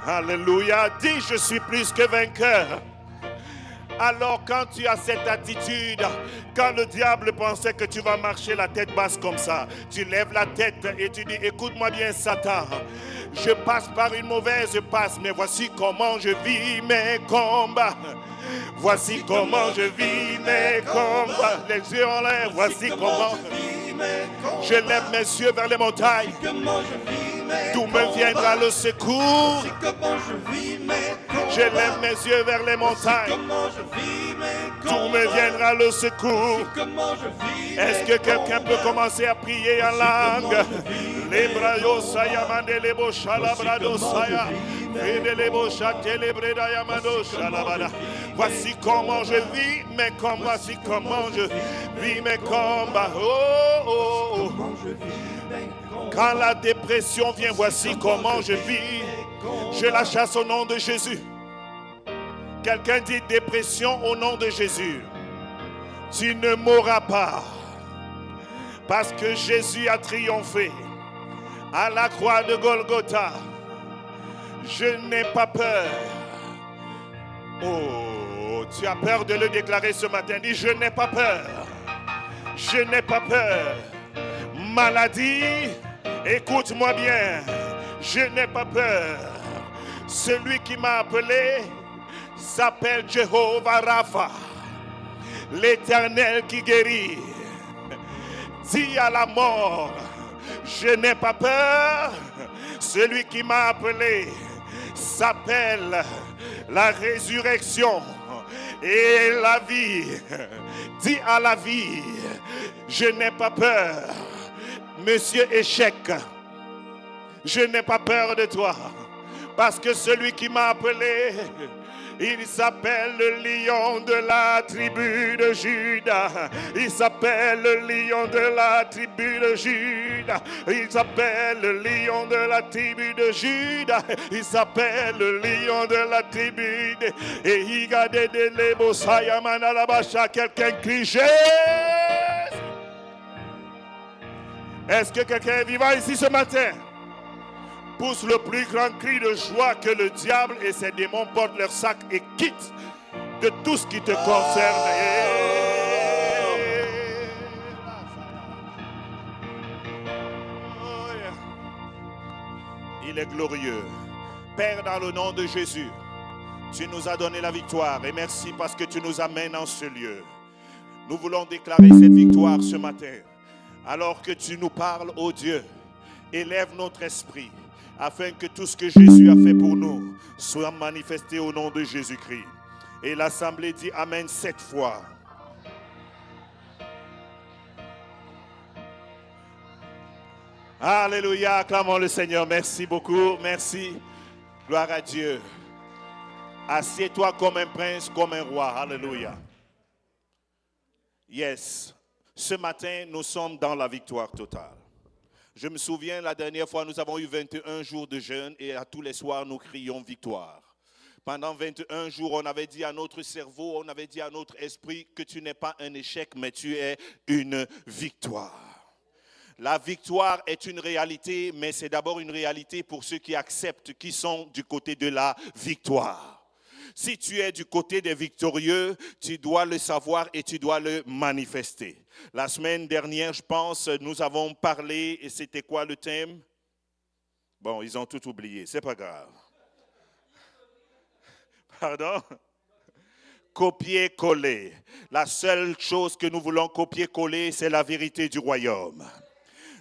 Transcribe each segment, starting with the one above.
Alléluia. Dis, je suis plus que vainqueur. Alors quand tu as cette attitude, quand le diable pensait que tu vas marcher la tête basse comme ça, tu lèves la tête et tu dis, écoute-moi bien Satan, je passe par une mauvaise passe, mais voici comment je vis mes combats. Voici comment je vis mes combats. Les yeux en l'air, voici comment je lève mes yeux vers les montagnes. D'où me viendra le secours? Je lève mes yeux vers les montagnes. D'où me viendra le secours? Est-ce que quelqu'un peut commencer à prier en langue? Les brayo saya mandele bo shalabrado saya. Voici comment je vis mes combats. Voici comment je vis mes combats. Oh, oh, oh. Quand la dépression vient, voici comment je vis. Je la chasse au nom de Jésus. Quelqu'un dit dépression au nom de Jésus. Tu ne mourras pas. Parce que Jésus a triomphé à la croix de Golgotha. Je n'ai pas peur. Oh, tu as peur de le déclarer ce matin. Dis, je n'ai pas peur. Je n'ai pas peur. Maladie, écoute-moi bien. Je n'ai pas peur. Celui qui m'a appelé s'appelle Jéhovah Rapha, l'Éternel qui guérit. Dis à la mort, je n'ai pas peur. Celui qui m'a appelé s'appelle la résurrection et la vie. Dis à la vie, je n'ai pas peur. Monsieur Échec, je n'ai pas peur de toi. Parce que celui qui m'a appelé, il s'appelle le lion de la tribu de Juda. Il s'appelle le lion de la tribu de Juda. Il s'appelle le lion de la tribu de Juda. Il s'appelle le lion de la tribu de... Et il a des délébos, Sayamanalabasha. Quelqu'un crie Jésus. Est-ce que quelqu'un est vivant ici ce matin? Pousse le plus grand cri de joie que le diable et ses démons portent leur sac et quittent de tout ce qui te concerne. Il est glorieux. Père, dans le nom de Jésus, tu nous as donné la victoire et merci parce que tu nous amènes en ce lieu. Nous voulons déclarer cette victoire ce matin. Alors que tu nous parles, ô Dieu, élève notre esprit afin que tout ce que Jésus a fait pour nous soit manifesté au nom de Jésus-Christ. Et l'assemblée dit Amen 7 fois. Alléluia, acclamons le Seigneur. Merci beaucoup, merci. Gloire à Dieu. Assieds-toi comme un prince, comme un roi. Alléluia. Yes. Ce matin, nous sommes dans la victoire totale. Je me souviens, la dernière fois, nous avons eu 21 jours de jeûne et à tous les soirs, nous crions victoire. Pendant 21 jours, on avait dit à notre cerveau, on avait dit à notre esprit que tu n'es pas un échec, mais tu es une victoire. La victoire est une réalité, mais c'est d'abord une réalité pour ceux qui acceptent, qui sont du côté de la victoire. Si tu es du côté des victorieux, tu dois le savoir et tu dois le manifester. La semaine dernière, je pense, nous avons parlé, et c'était quoi le thème? Bon, ils ont tout oublié, c'est pas grave. Pardon? Copier-coller. La seule chose que nous voulons copier-coller, c'est la vérité du royaume.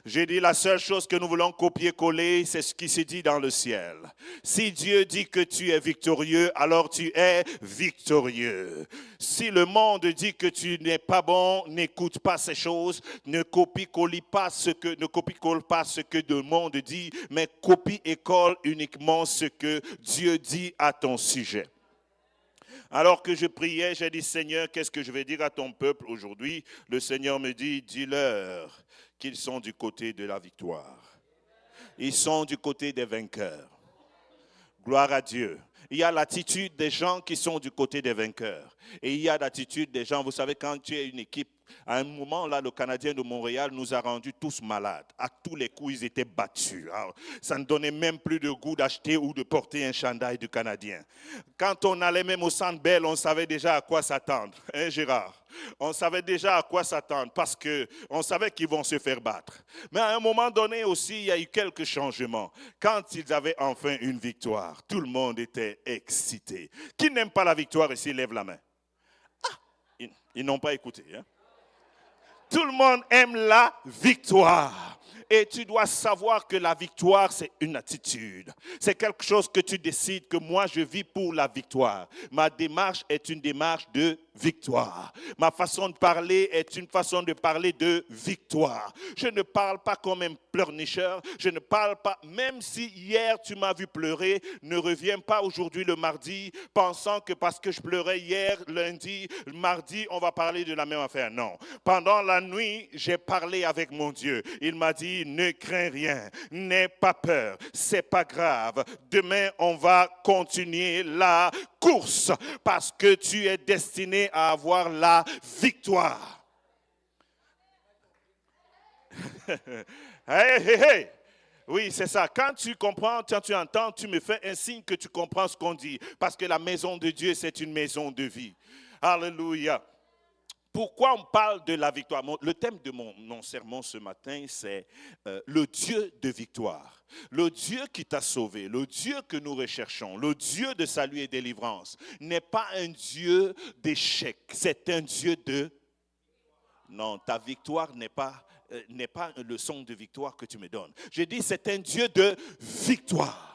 J'ai dit la seule chose que nous voulons copier-coller, c'est ce qui se dit dans le ciel. Si Dieu dit que tu es victorieux, alors tu es victorieux. Si le monde dit que tu n'es pas bon, n'écoute pas ces choses, ne copie-colle pas ce que le monde dit, mais copie et colle uniquement ce que Dieu dit à ton sujet. Alors que je priais, j'ai dit, Seigneur, qu'est-ce que je vais dire à ton peuple aujourd'hui? Le Seigneur me dit, dis-leur qu'ils sont du côté de la victoire. Ils sont du côté des vainqueurs. Gloire à Dieu. Il y a l'attitude des gens qui sont du côté des vainqueurs. Et il y a l'attitude des gens, vous savez, quand tu es une équipe, à un moment, là, le Canadien de Montréal nous a rendus tous malades. À tous les coups, ils étaient battus. Alors, ça ne donnait même plus de goût d'acheter ou de porter un chandail du Canadien. Quand on allait même au Centre Bell, on savait déjà à quoi s'attendre. Hein, Gérard? On savait déjà à quoi s'attendre parce qu'on savait qu'ils vont se faire battre. Mais à un moment donné aussi, il y a eu quelques changements. Quand ils avaient enfin une victoire, tout le monde était excité. Qui n'aime pas la victoire ici, lève la main. Ah, ils n'ont pas écouté. Hein? Tout le monde aime la victoire. Et tu dois savoir que la victoire, c'est une attitude. C'est quelque chose que tu décides que moi, je vis pour la victoire. Ma démarche est une démarche de victoire. Ma façon de parler est une façon de parler de victoire. Je ne parle pas comme un pleurnicheur. Je ne parle pas, même si hier tu m'as vu pleurer, ne reviens pas aujourd'hui le mardi pensant que parce que je pleurais hier, lundi, mardi, on va parler de la même affaire. Non. Pendant la nuit, j'ai parlé avec mon Dieu. Il m'a dit, ne crains rien, n'aie pas peur, c'est pas grave. Demain, on va continuer la course parce que tu es destiné à avoir la victoire. Hey, hey, hey. Oui, c'est ça. Quand tu comprends, quand tu entends, tu me fais un signe que tu comprends ce qu'on dit. Parce que la maison de Dieu, c'est une maison de vie. Alléluia. Pourquoi on parle de la victoire? Le thème de mon sermon ce matin, c'est le Dieu de victoire. Le Dieu qui t'a sauvé, le Dieu que nous recherchons, le Dieu de salut et délivrance, n'est pas un Dieu d'échec. C'est un Dieu de... Non, ta victoire n'est pas le son de victoire que tu me donnes. Je dis, c'est un Dieu de victoire.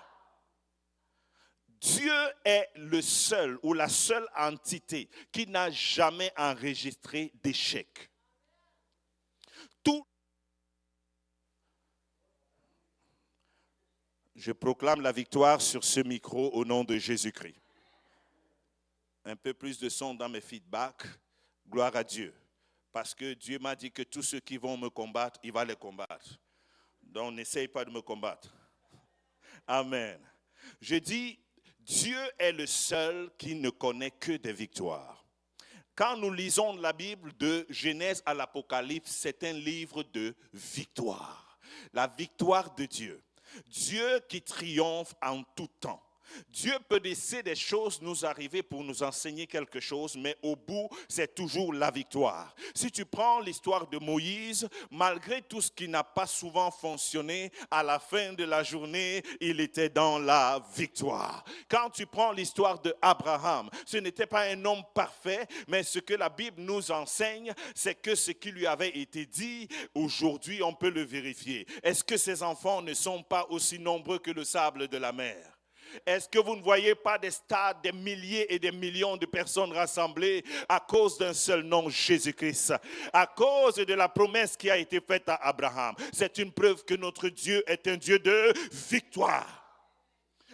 Dieu est le seul ou la seule entité qui n'a jamais enregistré d'échec. Je proclame la victoire sur ce micro au nom de Jésus-Christ. Un peu plus de son dans mes feedbacks. Gloire à Dieu. Parce que Dieu m'a dit que tous ceux qui vont me combattre, il va les combattre. Donc n'essaye pas de me combattre. Amen. Je dis, Dieu est le seul qui ne connaît que des victoires. Quand nous lisons la Bible de Genèse à l'Apocalypse, c'est un livre de victoire. La victoire de Dieu. Dieu qui triomphe en tout temps. Dieu peut laisser des choses nous arriver pour nous enseigner quelque chose, mais au bout, c'est toujours la victoire. Si tu prends l'histoire de Moïse, malgré tout ce qui n'a pas souvent fonctionné, à la fin de la journée, il était dans la victoire. Quand tu prends l'histoire de Abraham, ce n'était pas un homme parfait, mais ce que la Bible nous enseigne, c'est que ce qui lui avait été dit, aujourd'hui, on peut le vérifier. Est-ce que ses enfants ne sont pas aussi nombreux que le sable de la mer? Est-ce que vous ne voyez pas des stades, des milliers et des millions de personnes rassemblées à cause d'un seul nom, Jésus-Christ? À cause de la promesse qui a été faite à Abraham. C'est une preuve que notre Dieu est un Dieu de victoire.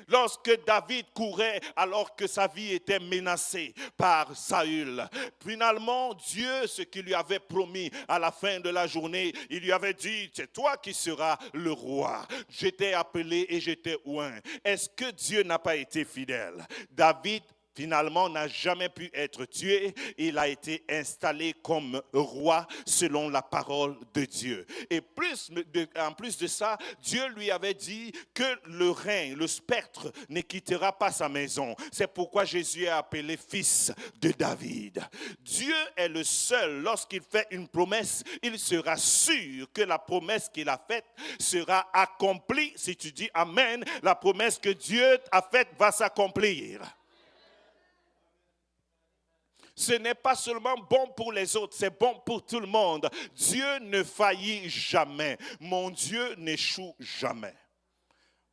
Lorsque David courait alors que sa vie était menacée par Saül, finalement Dieu, ce qu'il lui avait promis à la fin de la journée, il lui avait dit, c'est toi qui seras le roi. Je t'ai appelé et je t'ai oint. Est-ce que Dieu n'a pas été fidèle? David finalement n'a jamais pu être tué. Il a été installé comme roi selon la parole de Dieu. Et en plus de ça, Dieu lui avait dit que le rein, le spectre ne quittera pas sa maison. C'est pourquoi Jésus est appelé fils de David. Dieu est le seul, lorsqu'il fait une promesse, il sera sûr que la promesse qu'il a faite sera accomplie. Si tu dis Amen, la promesse que Dieu a faite va s'accomplir. Ce n'est pas seulement bon pour les autres, c'est bon pour tout le monde. Dieu ne faillit jamais. Mon Dieu n'échoue jamais.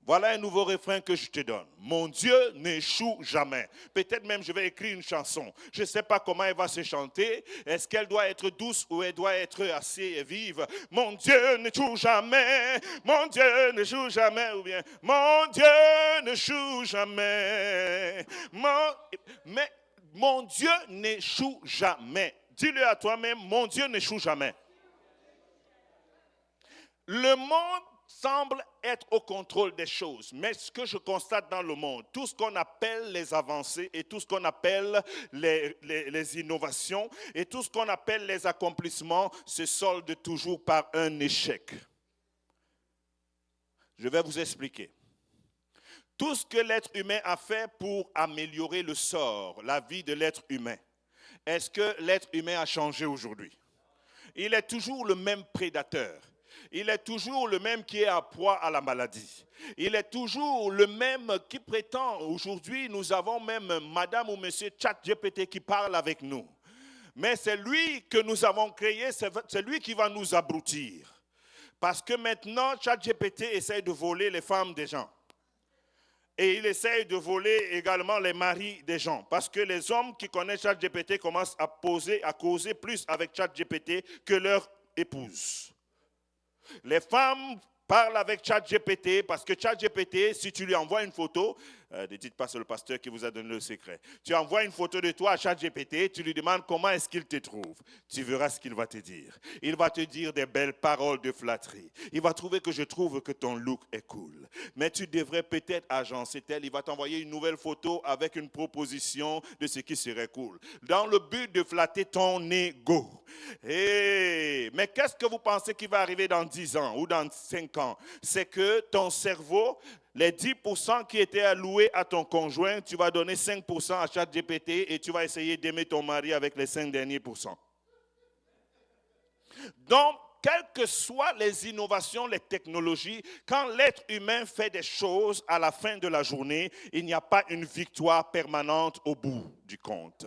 Voilà un nouveau refrain que je te donne. Mon Dieu n'échoue jamais. Peut-être même je vais écrire une chanson. Je ne sais pas comment elle va se chanter. Est-ce qu'elle doit être douce ou elle doit être assez vive? Mon Dieu n'échoue jamais. Mon Dieu n'échoue jamais. Ou bien, mon Dieu n'échoue jamais. Mais mon Dieu n'échoue jamais. Dis-le à toi-même, mon Dieu n'échoue jamais. Le monde semble être au contrôle des choses. Mais ce que je constate dans le monde, tout ce qu'on appelle les avancées et tout ce qu'on appelle les innovations et tout ce qu'on appelle les accomplissements se solde toujours par un échec. Je vais vous expliquer. Tout ce que l'être humain a fait pour améliorer le sort, la vie de l'être humain, est-ce que l'être humain a changé aujourd'hui? Il est toujours le même prédateur. Il est toujours le même qui est à proie à la maladie. Il est toujours le même qui prétend, aujourd'hui nous avons même madame ou monsieur ChatGPT qui parle avec nous. Mais c'est lui que nous avons créé, c'est lui qui va nous abrutir. Parce que maintenant ChatGPT essaie de voler les femmes des gens. Et il essaye de voler également les maris des gens. Parce que les hommes qui connaissent ChatGPT commencent à causer plus avec ChatGPT que leur épouse. Les femmes parlent avec ChatGPT parce que ChatGPT, si tu lui envoies une photo, ne dites pas c'est le pasteur qui vous a donné le secret. Tu envoies une photo de toi à ChatGPT, tu lui demandes comment est-ce qu'il te trouve. Tu verras ce qu'il va te dire. Il va te dire des belles paroles de flatterie. Il va trouver que je trouve que ton look est cool. Mais tu devrais peut-être agencer tel. Il va t'envoyer une nouvelle photo avec une proposition de ce qui serait cool. Dans le but de flatter ton ego. Mais qu'est-ce que vous pensez qui va arriver dans 10 ans ou dans 5 ans? C'est que ton cerveau, les 10% qui étaient alloués à ton conjoint, tu vas donner 5% à ChatGPT et tu vas essayer d'aimer ton mari avec les 5 derniers pourcents. Donc, quelles que soient les innovations, les technologies, quand l'être humain fait des choses à la fin de la journée, il n'y a pas une victoire permanente au bout du compte.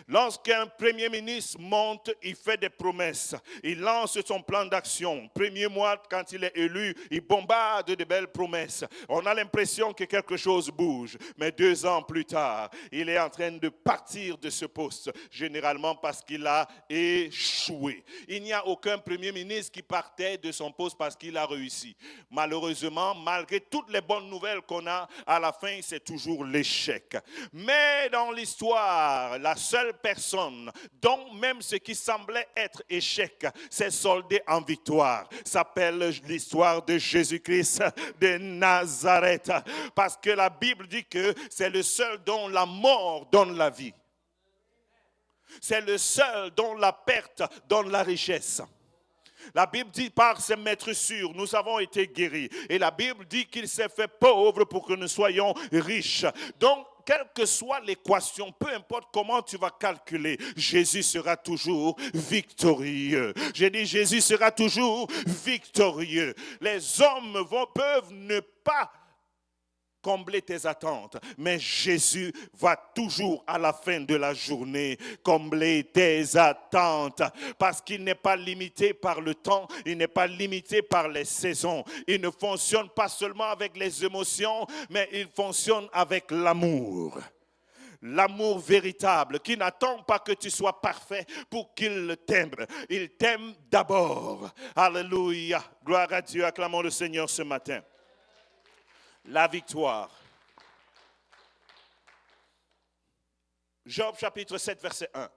Lorsqu'un premier ministre monte, il fait des promesses, il lance son plan d'action. Premier mois, quand il est élu, il bombarde de belles promesses. On a l'impression que quelque chose bouge, mais 2 ans plus tard, il est en train de partir de ce poste, généralement parce qu'il a échoué. Il n'y a aucun premier ministre qui partait de son poste parce qu'il a réussi. Malheureusement, malgré toutes les bonnes nouvelles qu'on a, à la fin, c'est toujours l'échec. Mais dans l'histoire, la seule personne dont même ce qui semblait être échec s'est soldé en victoire s'appelle l'histoire de Jésus-Christ de Nazareth. Parce que la Bible dit que c'est le seul dont la mort donne la vie. C'est le seul dont la perte donne la richesse. La Bible dit par ses maîtres sûrs, nous avons été guéris. Et la Bible dit qu'il s'est fait pauvre pour que nous soyons riches. Donc, quelle que soit l'équation, peu importe comment tu vas calculer, Jésus sera toujours victorieux. J'ai dit, Jésus sera toujours victorieux. Les hommes peuvent ne pas combler tes attentes, mais Jésus va toujours à la fin de la journée combler tes attentes parce qu'il n'est pas limité par le temps, il n'est pas limité par les saisons. Il ne fonctionne pas seulement avec les émotions, mais il fonctionne avec l'amour. L'amour véritable qui n'attend pas que tu sois parfait pour qu'il t'aime. Il t'aime d'abord. Alléluia. Gloire à Dieu. Acclamons le Seigneur ce matin. La victoire. Job chapitre 7 verset 1.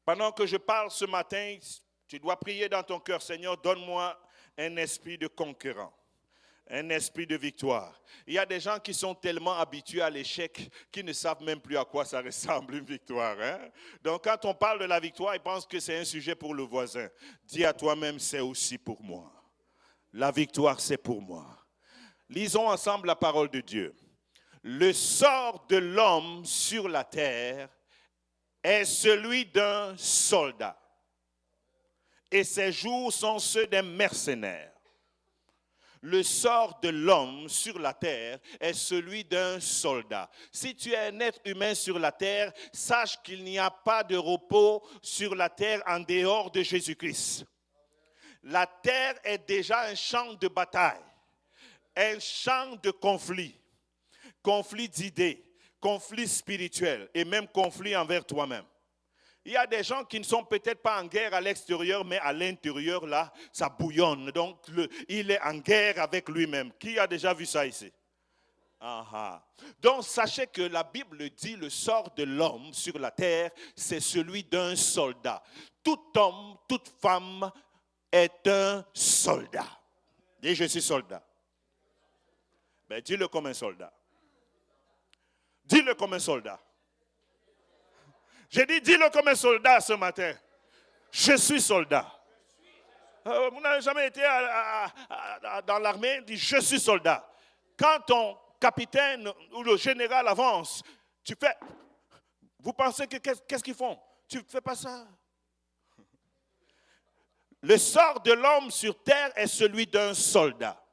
Pendant que je parle ce matin, tu dois prier dans ton cœur, Seigneur, donne-moi un esprit de conquérant, un esprit de victoire. Il y a des gens qui sont tellement habitués à l'échec qu'ils ne savent même plus à quoi ça ressemble une victoire. Donc quand on parle de la victoire, ils pensent que c'est un sujet pour le voisin. Dis à toi-même, c'est aussi pour moi. La victoire, c'est pour moi. Lisons ensemble la parole de Dieu. Le sort de l'homme sur la terre est celui d'un soldat. Et ses jours sont ceux d'un mercenaire. Le sort de l'homme sur la terre est celui d'un soldat. Si tu es un être humain sur la terre, sache qu'il n'y a pas de repos sur la terre en dehors de Jésus-Christ. La terre est déjà un champ de bataille, un champ de conflit d'idées, conflit spirituel et même conflit envers toi-même. Il y a des gens qui ne sont peut-être pas en guerre à l'extérieur, mais à l'intérieur, là, ça bouillonne. Donc, il est en guerre avec lui-même. Qui a déjà vu ça ici? Donc, sachez que la Bible dit le sort de l'homme sur la terre, c'est celui d'un soldat. Tout homme, toute femme est un soldat. Dis, je suis soldat. Ben, dis-le comme un soldat. Dis-le comme un soldat. J'ai dit, dis-le comme un soldat ce matin. Je suis soldat. Vous n'avez jamais été dans l'armée, dit, je suis soldat. Quand ton capitaine ou le général avance, tu fais, vous pensez que qu'est-ce qu'ils font? Tu ne fais pas ça. Le sort de l'homme sur terre est celui d'un soldat.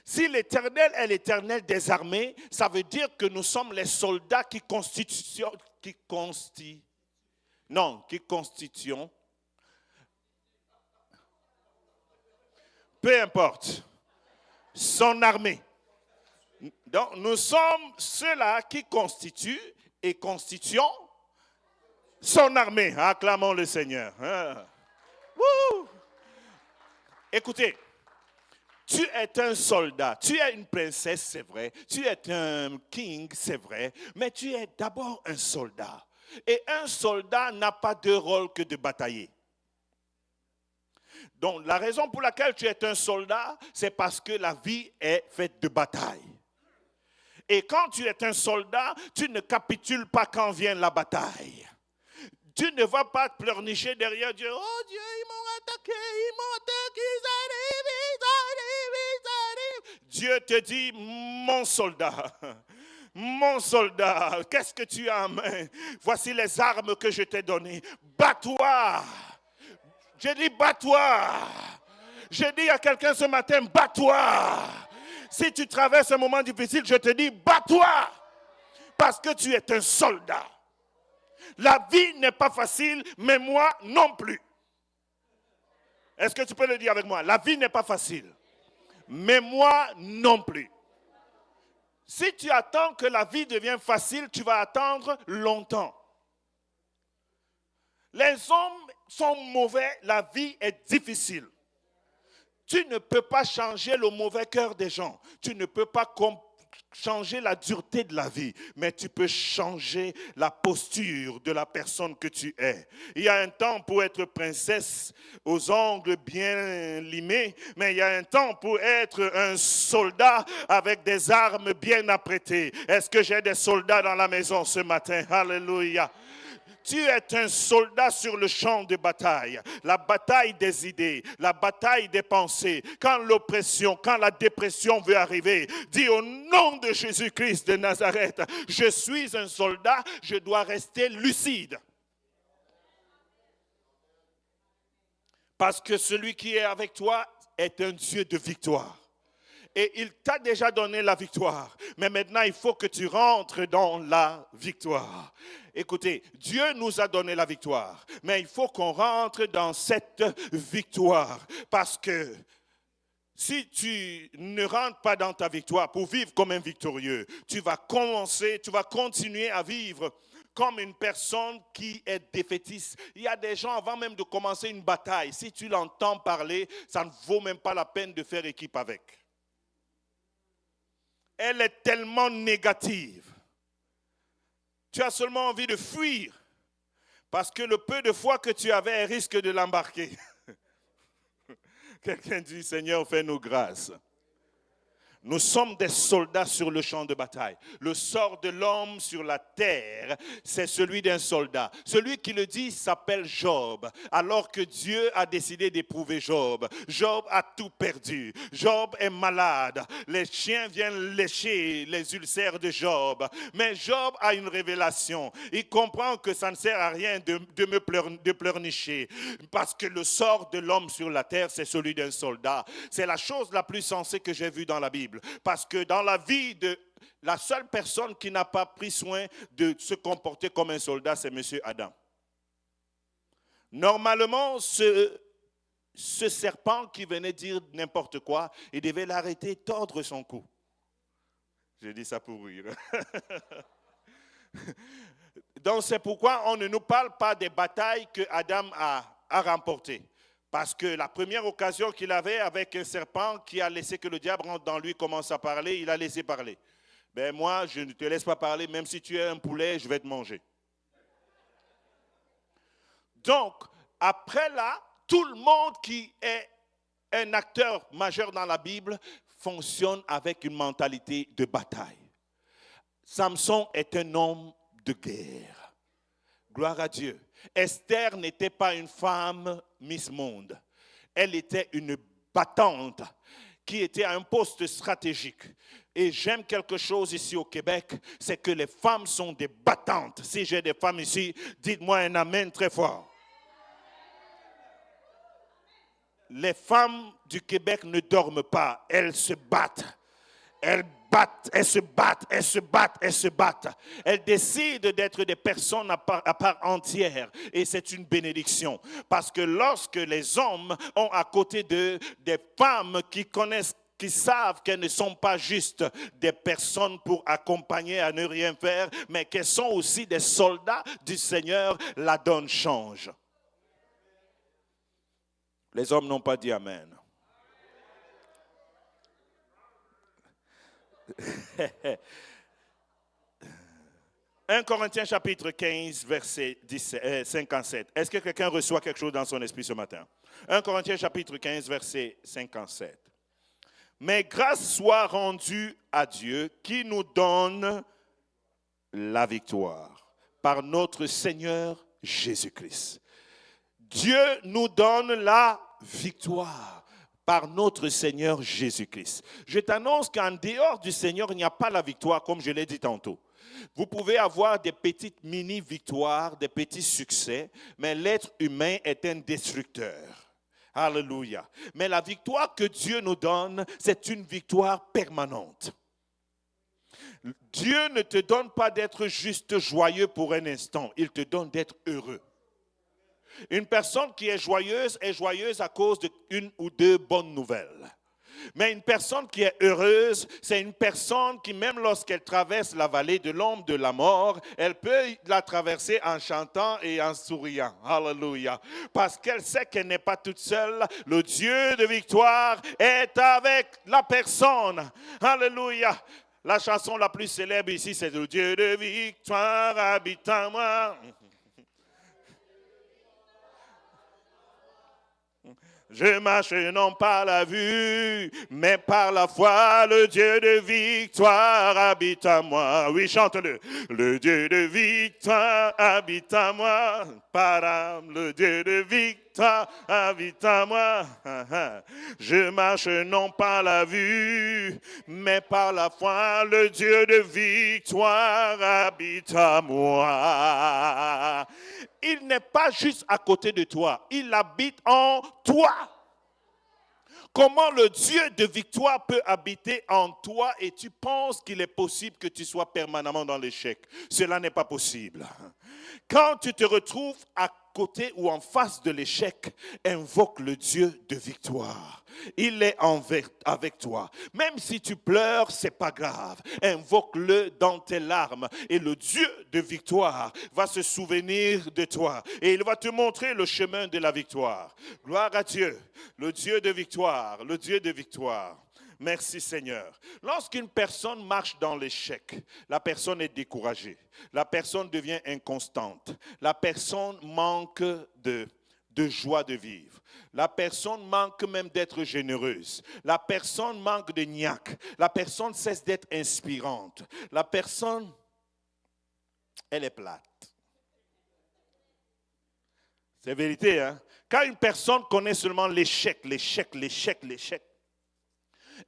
Si l'Éternel est l'Éternel des armées, ça veut dire que nous sommes les soldats qui constituent peu importe, son armée. Donc, nous sommes ceux-là qui constituent et constituons son armée. Acclamons le Seigneur. Écoutez, tu es un soldat, tu es une princesse, c'est vrai, tu es un king, c'est vrai, mais tu es d'abord un soldat. Et un soldat n'a pas de rôle que de batailler. Donc, la raison pour laquelle tu es un soldat, c'est parce que la vie est faite de bataille. Et quand tu es un soldat, tu ne capitules pas quand vient la bataille. Tu ne vas pas te pleurnicher derrière Dieu. Oh Dieu, ils m'ont attaqué, ils arrivent. Dieu te dit, mon soldat, qu'est-ce que tu as en main? Voici les armes que je t'ai données. Bats-toi. J'ai dit, bats-toi. J'ai dit à quelqu'un ce matin, bats-toi. Si tu traverses un moment difficile, je te dis, bats-toi. Parce que tu es un soldat. La vie n'est pas facile, mais moi non plus. Est-ce que tu peux le dire avec moi? La vie n'est pas facile, mais moi non plus. Si tu attends que la vie devienne facile, tu vas attendre longtemps. Les hommes sont mauvais, la vie est difficile. Tu ne peux pas changer le mauvais cœur des gens. Tu ne peux pas changer la dureté de la vie, mais tu peux changer la posture de la personne que tu es. Il y a un temps pour être princesse aux ongles bien limés, mais il y a un temps pour être un soldat avec des armes bien apprêtées. Est-ce que j'ai des soldats dans la maison ce matin? Alléluia. Tu es un soldat sur le champ de bataille. La bataille des idées, la bataille des pensées. Quand l'oppression, quand la dépression veut arriver, dis au nom de Jésus-Christ de Nazareth, je suis un soldat, je dois rester lucide. Parce que celui qui est avec toi est un Dieu de victoire. Et il t'a déjà donné la victoire. Mais maintenant, il faut que tu rentres dans la victoire. Écoutez, Dieu nous a donné la victoire. Mais il faut qu'on rentre dans cette victoire. Parce que si tu ne rentres pas dans ta victoire pour vivre comme un victorieux, tu vas continuer à vivre comme une personne qui est défaitiste. Il y a des gens, avant même de commencer une bataille, si tu l'entends parler, ça ne vaut même pas la peine de faire équipe avec. Elle est tellement négative. Tu as seulement envie de fuir parce que le peu de foi que tu avais risque de l'embarquer. Quelqu'un dit, Seigneur, fais-nous grâce. Nous sommes des soldats sur le champ de bataille. Le sort de l'homme sur la terre, c'est celui d'un soldat. Celui qui le dit s'appelle Job, alors que Dieu a décidé d'éprouver Job. Job a tout perdu. Job est malade. Les chiens viennent lécher les ulcères de Job. Mais Job a une révélation. Il comprend que ça ne sert à rien de pleurnicher. Parce que le sort de l'homme sur la terre, c'est celui d'un soldat. C'est la chose la plus sensée que j'ai vue dans la Bible. Parce que dans la vie de la seule personne qui n'a pas pris soin de se comporter comme un soldat, c'est M. Adam. Normalement, ce serpent qui venait dire n'importe quoi, il devait l'arrêter, tordre son cou. J'ai dit ça pour rire. Donc c'est pourquoi on ne nous parle pas des batailles que Adam a remportées. Parce que la première occasion qu'il avait avec un serpent qui a laissé que le diable rentre dans lui, commence à parler, il a laissé parler. Ben moi, je ne te laisse pas parler, même si tu es un poulet, je vais te manger. Donc, après là, Tout le monde qui est un acteur majeur dans la Bible fonctionne avec une mentalité de bataille. Samson est un homme de guerre. Gloire à Dieu. Esther n'était pas une femme Miss Monde. Elle était une battante qui était à un poste stratégique. Et j'aime quelque chose ici au Québec, c'est que les femmes sont des battantes. Si j'ai des femmes ici, dites-moi un amen très fort. Les femmes du Québec ne dorment pas, elles se battent. Elles battent, elles se battent, elles se battent, elles se battent. Elles décident d'être des personnes à part entière. Et c'est une bénédiction. Parce que lorsque les hommes ont à côté d'eux des femmes qui connaissent, qui savent qu'elles ne sont pas juste des personnes pour accompagner à ne rien faire, mais qu'elles sont aussi des soldats du Seigneur, la donne change. Les hommes n'ont pas dit Amen. 1 Corinthiens chapitre 15, verset 57. Est-ce que quelqu'un reçoit quelque chose dans son esprit ce matin? 1 Corinthiens chapitre 15, verset 57. Mais grâce soit rendue à Dieu qui nous donne la victoire par notre Seigneur Jésus-Christ. Dieu nous donne la victoire par notre Seigneur Jésus-Christ. Je t'annonce qu'en dehors du Seigneur, il n'y a pas la victoire, comme je l'ai dit tantôt. Vous pouvez avoir des petites mini-victoires, des petits succès, mais l'être humain est un destructeur. Alléluia. Mais la victoire que Dieu nous donne, c'est une victoire permanente. Dieu ne te donne pas d'être juste joyeux pour un instant, il te donne d'être heureux. Une personne qui est joyeuse à cause d'une ou deux bonnes nouvelles. Mais une personne qui est heureuse, c'est une personne qui, même lorsqu'elle traverse la vallée de l'ombre de la mort, elle peut la traverser en chantant et en souriant. Alléluia. Parce qu'elle sait qu'elle n'est pas toute seule. Le Dieu de victoire est avec la personne. Alléluia. La chanson la plus célèbre ici, c'est le Dieu de victoire habite en moi. Je marche non par la vue, mais par la foi, le Dieu de victoire habite en moi. Oui, chante-le. Le Dieu de victoire habite en moi. Param, le Dieu de victoire habite en moi. Je marche non par la vue, mais par la foi, le Dieu de victoire habite en moi. Il n'est pas juste à côté de toi, il habite en toi. Comment le Dieu de victoire peut habiter en toi et tu penses qu'il est possible que tu sois permanemment dans l'échec? Cela n'est pas possible. Quand tu te retrouves à côté ou en face de l'échec, invoque le Dieu de victoire. Il est avec toi. Même si tu pleures, c'est pas grave. Invoque-le dans tes larmes. Et le Dieu de victoire va se souvenir de toi. Et il va te montrer le chemin de la victoire. Gloire à Dieu. Le Dieu de victoire. Le Dieu de victoire. Merci Seigneur. Lorsqu'une personne marche dans l'échec, la personne est découragée. La personne devient inconstante. La personne manque de joie de vivre. La personne manque même d'être généreuse. La personne manque de niaque. La personne cesse d'être inspirante. La personne, elle est plate. C'est vérité, hein? Quand une personne connaît seulement l'échec,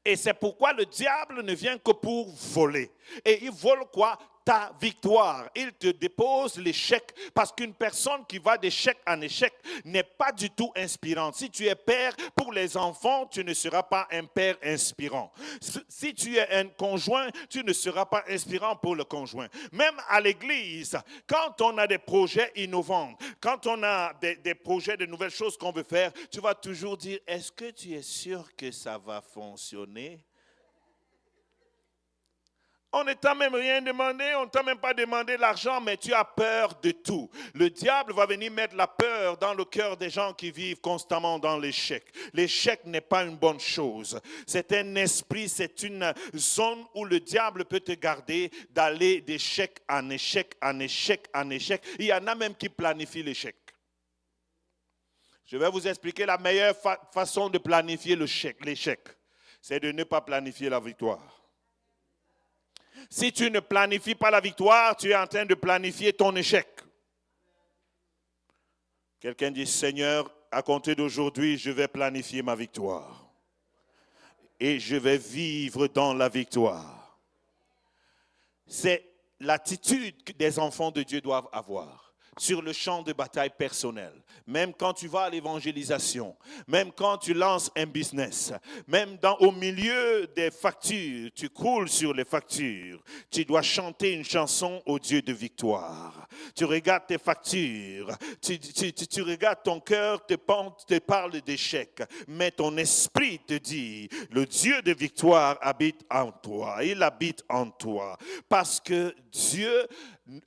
et c'est pourquoi le diable ne vient que pour voler. Et il vole quoi? Ta victoire. Il te dépose l'échec parce qu'une personne qui va d'échec en échec n'est pas du tout inspirante. Si tu es père pour les enfants, tu ne seras pas un père inspirant. Si tu es un conjoint, tu ne seras pas inspirant pour le conjoint. Même à l'église, quand on a des projets innovants, quand on a des projets de nouvelles choses qu'on veut faire, tu vas toujours dire, est-ce que tu es sûr que ça va fonctionner? On ne t'a même rien demandé, on ne t'a même pas demandé l'argent, mais tu as peur de tout. Le diable va venir mettre la peur dans le cœur des gens qui vivent constamment dans l'échec. L'échec n'est pas une bonne chose. C'est un esprit, c'est une zone où le diable peut te garder d'aller d'échec en échec, en échec, en échec. Il y en a même qui planifient l'échec. Je vais vous expliquer la meilleure façon de planifier l'échec. C'est de ne pas planifier la victoire. Si tu ne planifies pas la victoire, tu es en train de planifier ton échec. Quelqu'un dit, Seigneur, à compter d'aujourd'hui, je vais planifier ma victoire. Et je vais vivre dans la victoire. C'est l'attitude que des enfants de Dieu doivent avoir sur le champ de bataille personnel. Même quand tu vas à l'évangélisation, même quand tu lances un business, même au milieu des factures, tu croules sur les factures, tu dois chanter une chanson au Dieu de victoire. Tu regardes tes factures, tu regardes ton cœur, te parle d'échec, mais ton esprit te dit, le Dieu de victoire habite en toi, il habite en toi, parce que Dieu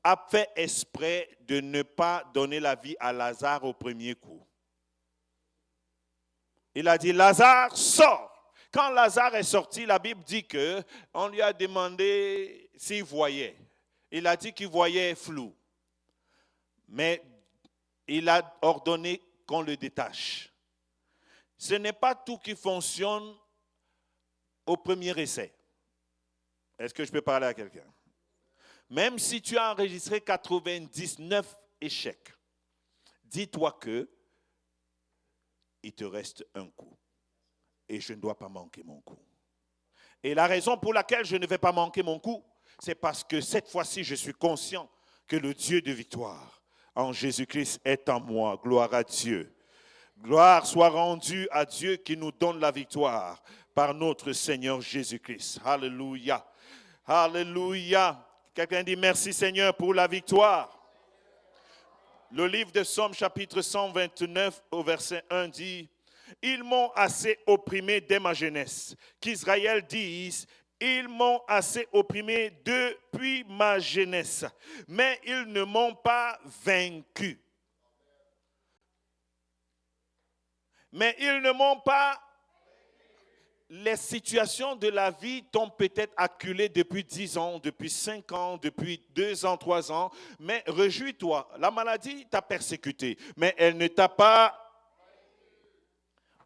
a fait exprès de ne pas donner la vie à Lazare au premier coup. Il a dit, Lazare, sors. Quand Lazare est sorti, la Bible dit qu'on lui a demandé s'il voyait. Il a dit qu'il voyait flou. Mais il a ordonné qu'on le détache. Ce n'est pas tout qui fonctionne au premier essai. Est-ce que je peux parler à quelqu'un? Même si tu as enregistré 99 échecs, dis-toi que il te reste un coup. Et je ne dois pas manquer mon coup. Et la raison pour laquelle je ne vais pas manquer mon coup, c'est parce que cette fois-ci, je suis conscient que le Dieu de victoire en Jésus-Christ est en moi. Gloire à Dieu. Gloire soit rendue à Dieu qui nous donne la victoire par notre Seigneur Jésus-Christ. Alléluia. Alléluia. Quelqu'un dit merci Seigneur pour la victoire. Le livre de Psaume chapitre 129 au verset 1 dit, ils m'ont assez opprimé dès ma jeunesse. Qu'Israël dise, ils m'ont assez opprimé depuis ma jeunesse. Mais ils ne m'ont pas vaincu. Mais ils ne m'ont pas. Les situations de la vie t'ont peut-être acculé depuis 10 ans, depuis 5 ans, depuis 2 ans, 3 ans. Mais réjouis-toi, la maladie t'a persécuté, mais elle ne t'a pas.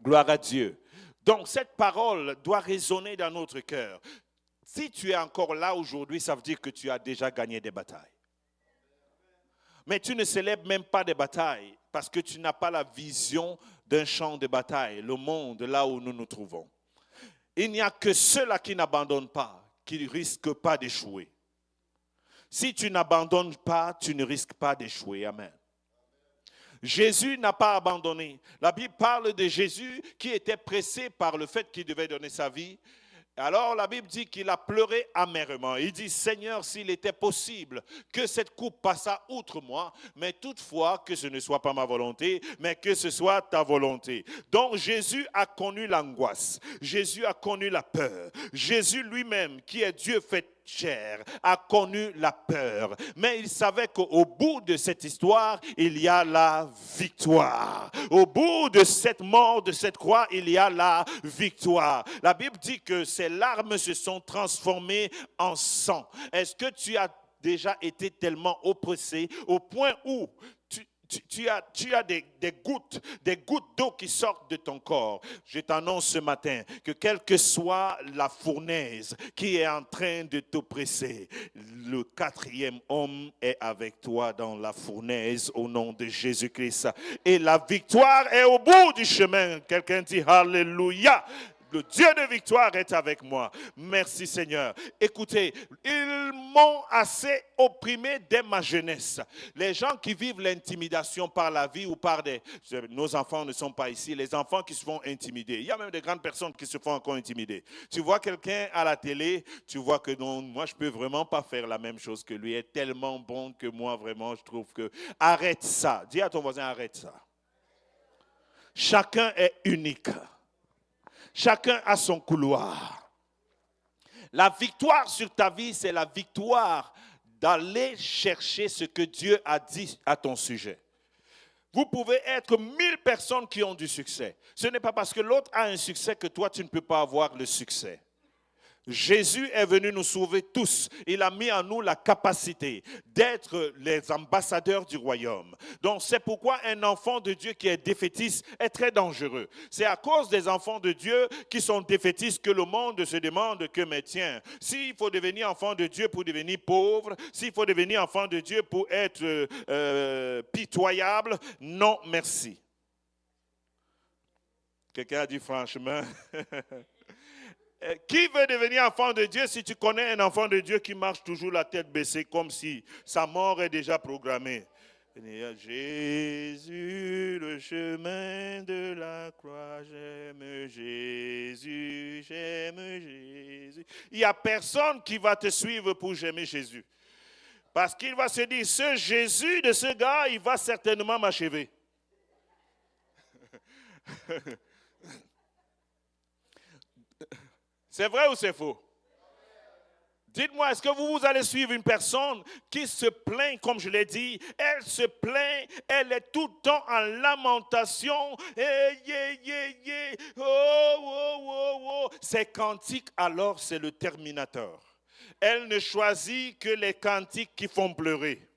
Gloire à Dieu. Donc cette parole doit résonner dans notre cœur. Si tu es encore là aujourd'hui, ça veut dire que tu as déjà gagné des batailles. Mais tu ne célèbres même pas des batailles parce que tu n'as pas la vision d'un champ de bataille, le monde là où nous nous trouvons. Il n'y a que ceux-là qui n'abandonnent pas, qui ne risquent pas d'échouer. Si tu n'abandonnes pas, tu ne risques pas d'échouer. Amen. Jésus n'a pas abandonné. La Bible parle de Jésus qui était pressé par le fait qu'il devait donner sa vie. Alors la Bible dit qu'il a pleuré amèrement. Il dit, Seigneur, s'il était possible que cette coupe passât outre moi, mais toutefois que ce ne soit pas ma volonté, mais que ce soit ta volonté. Donc Jésus a connu l'angoisse. Jésus a connu la peur. Jésus lui-même, qui est Dieu fait chair, a connu la peur. Mais il savait qu'au bout de cette histoire, il y a la victoire. Au bout de cette mort, de cette croix, il y a la victoire. La Bible dit que ces larmes se sont transformées en sang. Est-ce que tu as déjà été tellement oppressé au point où tu as des gouttes d'eau qui sortent de ton corps? Je t'annonce ce matin que quelle que soit la fournaise qui est en train de t'oppresser, le 4e homme est avec toi dans la fournaise au nom de Jésus-Christ. Et la victoire est au bout du chemin. Quelqu'un dit Alléluia. Le Dieu de victoire est avec moi. Merci Seigneur. Écoutez, ils m'ont assez opprimé dès ma jeunesse. Les gens qui vivent l'intimidation par la vie ou par nos enfants ne sont pas ici. Les enfants qui se font intimider. Il y a même des grandes personnes qui se font encore intimider. Tu vois quelqu'un à la télé, tu vois que non, moi je peux vraiment pas faire la même chose que lui. Il est tellement bon que moi vraiment je trouve que... Arrête ça. Dis à ton voisin, arrête ça. Chacun est unique. Chacun a son couloir. La victoire sur ta vie, c'est la victoire d'aller chercher ce que Dieu a dit à ton sujet. Vous pouvez être 1000 personnes qui ont du succès. Ce n'est pas parce que l'autre a un succès que toi, tu ne peux pas avoir le succès. Jésus est venu nous sauver tous. Il a mis en nous la capacité d'être les ambassadeurs du royaume. Donc c'est pourquoi un enfant de Dieu qui est défaitiste est très dangereux. C'est à cause des enfants de Dieu qui sont défaitistes que le monde se demande que, mais tiens, s'il faut devenir enfant de Dieu pour devenir pauvre, s'il faut devenir enfant de Dieu pour être pitoyable, non merci. Quelqu'un a dit franchement... Qui veut devenir enfant de Dieu si tu connais un enfant de Dieu qui marche toujours la tête baissée comme si sa mort est déjà programmée? Jésus, le chemin de la croix, j'aime Jésus, j'aime Jésus. Il n'y a personne qui va te suivre pour j'aimer Jésus. Parce qu'il va se dire, ce Jésus de ce gars, il va certainement m'achever. C'est vrai ou c'est faux? Dites-moi, est-ce que vous allez suivre une personne qui se plaint, comme je l'ai dit, elle se plaint, elle est tout le temps en lamentation, Ses cantiques, alors c'est le terminateur. Elle ne choisit que les cantiques qui font pleurer.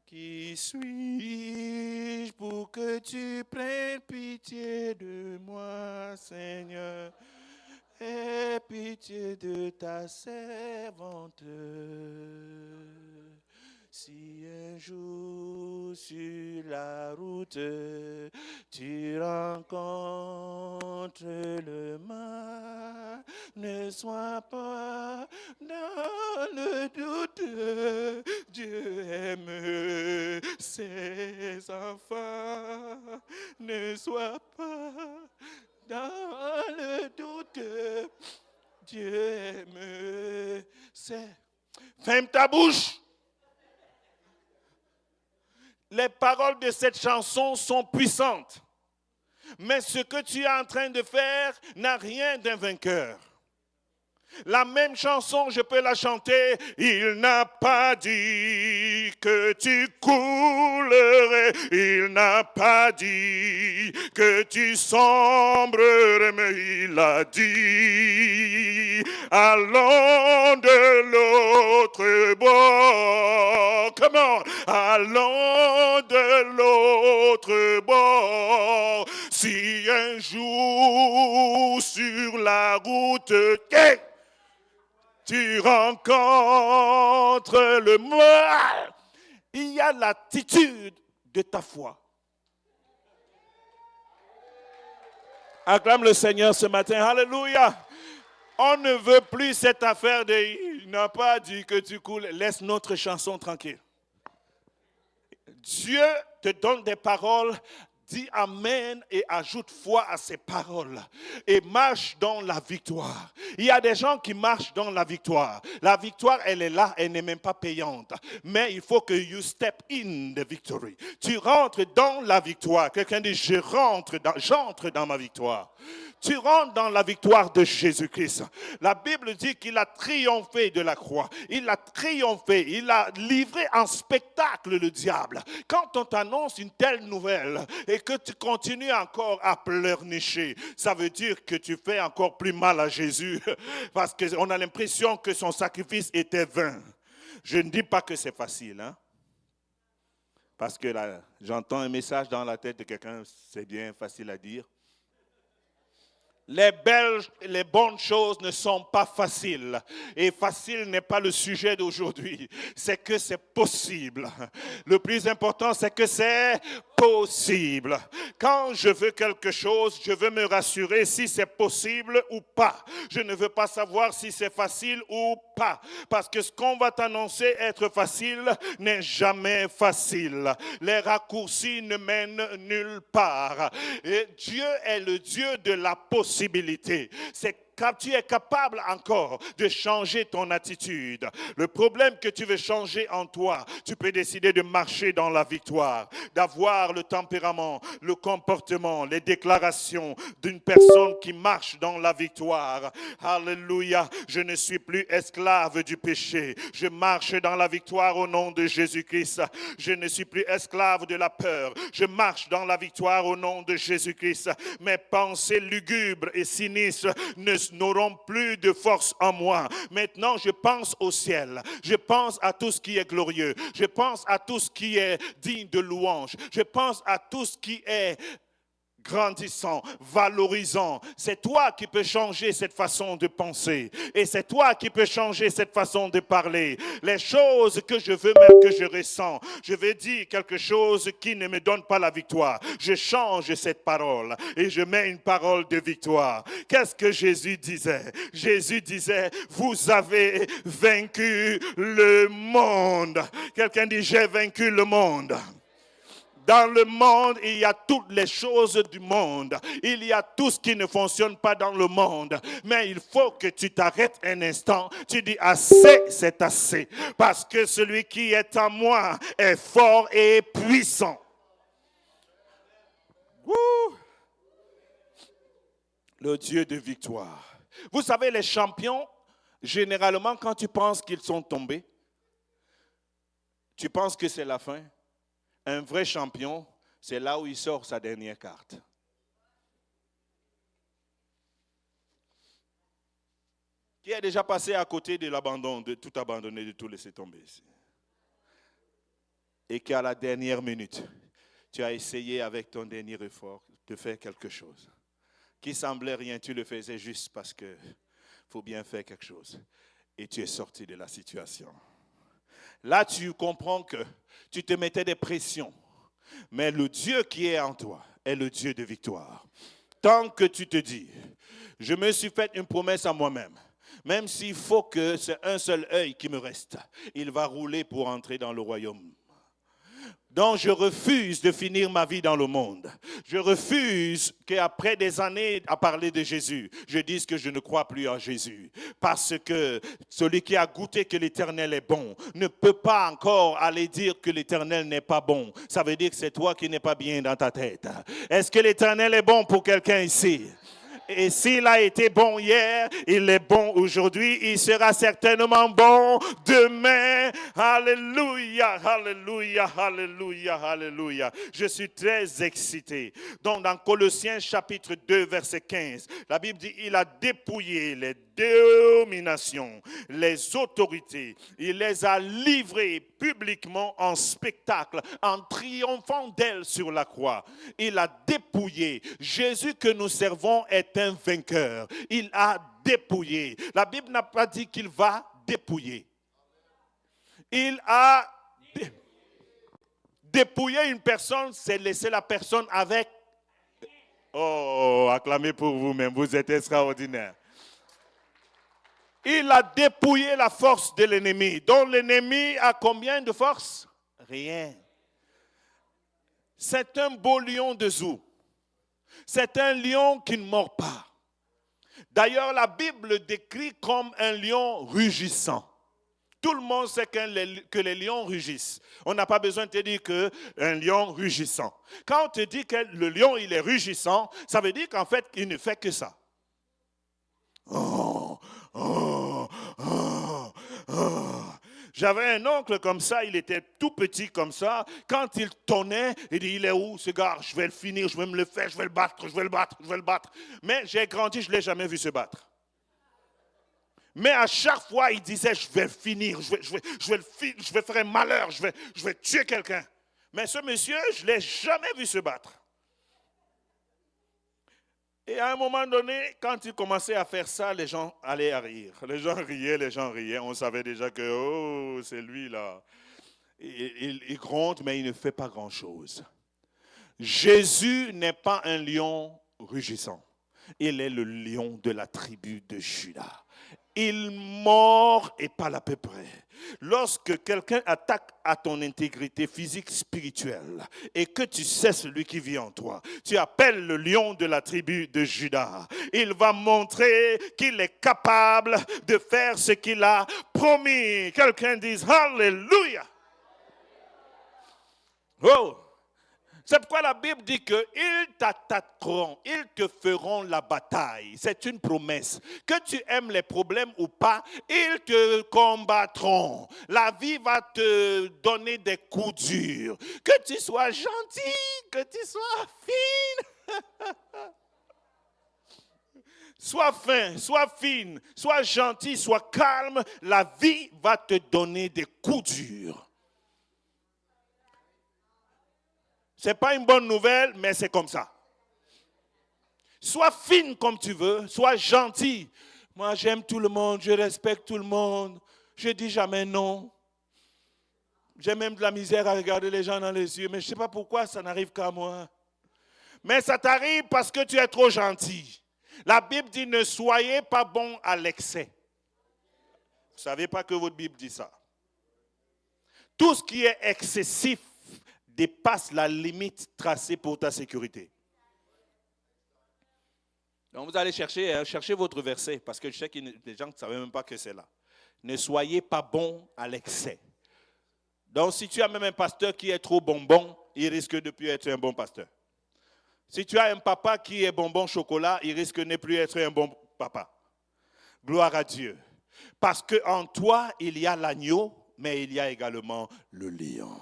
Qui suis-je pour que tu prennes pitié de moi, Seigneur? Aie pitié de ta servante. Si un jour sur la route tu rencontres le mal, ne sois pas dans le doute. Dieu aime ses enfants. Ne sois pas dans le doute. Dieu aime ses... Ferme ta bouche. Les paroles de cette chanson sont puissantes. Mais ce que tu es en train de faire n'a rien d'un vainqueur. La même chanson, je peux la chanter. Il n'a pas dit que tu coulerais. Il n'a pas dit que tu sombrerais. Mais il a dit, allons de l'autre bord. Comment? Allons de l'autre bord. Si un jour sur la route, tu rencontres le mal, il y a l'attitude de ta foi. Acclame le Seigneur ce matin. Alléluia. On ne veut plus cette affaire de « il n'a pas dit que tu coules ». Laisse notre chanson tranquille. Dieu te donne des paroles. Dis Amen et ajoute foi à ces paroles et marche dans la victoire. Il y a des gens qui marchent dans la victoire. La victoire, elle est là, elle n'est même pas payante. Mais il faut que you step in the victory. Tu rentres dans la victoire. Quelqu'un dit, j'entre dans ma victoire. Tu rentres dans la victoire de Jésus-Christ. La Bible dit qu'il a triomphé de la croix. Il a triomphé. Il a livré en spectacle le diable. Quand on t'annonce une telle nouvelle et que tu continues encore à pleurnicher, ça veut dire que tu fais encore plus mal à Jésus parce qu'on a l'impression que son sacrifice était vain. Je ne dis pas que c'est facile, hein? Parce que là, j'entends un message dans la tête de quelqu'un, c'est bien facile à dire. Les bonnes choses ne sont pas faciles. Et facile n'est pas le sujet d'aujourd'hui. C'est que c'est possible. Le plus important, c'est que c'est possible. Quand je veux quelque chose, je veux me rassurer si c'est possible ou pas. Je ne veux pas savoir si c'est facile ou pas. Parce que ce qu'on va t'annoncer être facile n'est jamais facile. Les raccourcis ne mènent nulle part. Et Dieu est le Dieu de la possibilité. C'est quand tu es capable encore de changer ton attitude. Le problème que tu veux changer en toi, tu peux décider de marcher dans la victoire, d'avoir le tempérament, le comportement, les déclarations d'une personne qui marche dans la victoire. Alléluia, je ne suis plus esclave du péché. Je marche dans la victoire au nom de Jésus-Christ. Je ne suis plus esclave de la peur. Je marche dans la victoire au nom de Jésus-Christ. Mes pensées lugubres et sinistres n'auront plus de force en moi. Maintenant, je pense au ciel. Je pense à tout ce qui est glorieux. Je pense à tout ce qui est digne de louange. Je pense à tout ce qui est grandissant, valorisant. C'est toi qui peux changer cette façon de penser. Et c'est toi qui peux changer cette façon de parler. Les choses que je veux, même que je ressens, je vais dire quelque chose qui ne me donne pas la victoire. Je change cette parole et je mets une parole de victoire. Qu'est-ce que Jésus disait? Jésus disait, vous avez vaincu le monde. Quelqu'un dit, j'ai vaincu le monde. Dans le monde, il y a toutes les choses du monde. Il y a tout ce qui ne fonctionne pas dans le monde. Mais il faut que tu t'arrêtes un instant. Tu dis assez, c'est assez. Parce que celui qui est en moi est fort et puissant. Wouh! Le Dieu de victoire. Vous savez, les champions, généralement, quand tu penses qu'ils sont tombés, tu penses que c'est la fin. Un vrai champion, c'est là où il sort sa dernière carte. Qui a déjà passé à côté de l'abandon, de tout abandonner, de tout laisser tomber ici? Et qu'à la dernière minute, tu as essayé avec ton dernier effort de faire quelque chose. Qui semblait rien, tu le faisais juste parce qu'il faut bien faire quelque chose. Et tu es sorti de la situation. Là, tu comprends que tu te mettais des pressions. Mais le Dieu qui est en toi est le Dieu de victoire. Tant que tu te dis, je me suis fait une promesse à moi-même. Même s'il faut que c'est un seul œil qui me reste, il va rouler pour entrer dans le royaume. Donc je refuse de finir ma vie dans le monde. Je refuse qu'après des années à parler de Jésus, je dise que je ne crois plus en Jésus. Parce que celui qui a goûté que l'Éternel est bon ne peut pas encore aller dire que l'Éternel n'est pas bon. Ça veut dire que c'est toi qui n'es pas bien dans ta tête. Est-ce que l'Éternel est bon pour quelqu'un ici? Et s'il a été bon hier, il est bon aujourd'hui, il sera certainement bon demain. Alléluia, alléluia, alléluia, alléluia. Je suis très excité. Donc dans Colossiens chapitre 2 verset 15, la Bible dit, il a dépouillé les dominations, les autorités. Il les a livrées publiquement en spectacle, en triomphant d'elles sur la croix. Il a dépouillé. Jésus que nous servons est un vainqueur. Il a dépouillé. La Bible n'a pas dit qu'il va dépouiller. Il a dépouillé une personne, c'est laisser la personne avec... Oh, acclamez pour vous-même, vous êtes extraordinaire. Il a dépouillé la force de l'ennemi. Donc l'ennemi a combien de force? Rien. C'est un beau lion de zoo. C'est un lion qui ne mord pas. D'ailleurs, la Bible le décrit comme un lion rugissant. Tout le monde sait que les lions rugissent. On n'a pas besoin de te dire qu'un lion rugissant. Quand on te dit que le lion il est rugissant, ça veut dire qu'en fait, il ne fait que ça. Oh, oh, oh, oh. J'avais un oncle comme ça, il était tout petit comme ça. Quand il tonnait, il dit, il est où ce gars? Je vais le finir, je vais me le faire, je vais le battre, je vais le battre, je vais le battre. Mais j'ai grandi, je ne l'ai jamais vu se battre. Mais à chaque fois, il disait, je vais le finir, je vais faire un malheur, je vais tuer quelqu'un. Mais ce monsieur, je ne l'ai jamais vu se battre. Et à un moment donné, quand il commençait à faire ça, les gens allaient à rire. Les gens riaient. On savait déjà que, oh, c'est lui là. Il gronde, mais il ne fait pas grand-chose. Jésus n'est pas un lion rugissant. Il est le lion de la tribu de Juda. Il mord et pas à peu près. Lorsque quelqu'un attaque à ton intégrité physique, spirituelle, et que tu sais celui qui vit en toi, tu appelles le lion de la tribu de Juda. Il va montrer qu'il est capable de faire ce qu'il a promis. Quelqu'un dise Alléluia. Oh! C'est pourquoi la Bible dit qu'ils t'attaqueront, ils te feront la bataille. C'est une promesse. Que tu aimes les problèmes ou pas, ils te combattront. La vie va te donner des coups durs. Que tu sois gentil, que tu sois fine. Sois fin, sois fine, sois gentil, sois calme. La vie va te donner des coups durs. Ce n'est pas une bonne nouvelle, mais c'est comme ça. Sois fine comme tu veux, sois gentil. Moi, j'aime tout le monde, je respecte tout le monde. Je dis jamais non. J'ai même de la misère à regarder les gens dans les yeux, mais je ne sais pas pourquoi ça n'arrive qu'à moi. Mais ça t'arrive parce que tu es trop gentil. La Bible dit ne soyez pas bon à l'excès. Vous ne savez pas que votre Bible dit ça. Tout ce qui est excessif dépasse la limite tracée pour ta sécurité. Donc vous allez chercher votre verset, parce que je sais qu'il y a des gens qui ne savaient même pas que c'est là. Ne soyez pas bon à l'excès. Donc si tu as même un pasteur qui est trop bonbon, il risque de ne plus être un bon pasteur. Si tu as un papa qui est bonbon chocolat, il risque de ne plus être un bon papa. Gloire à Dieu. Parce qu'en toi, il y a l'agneau, mais il y a également le lion.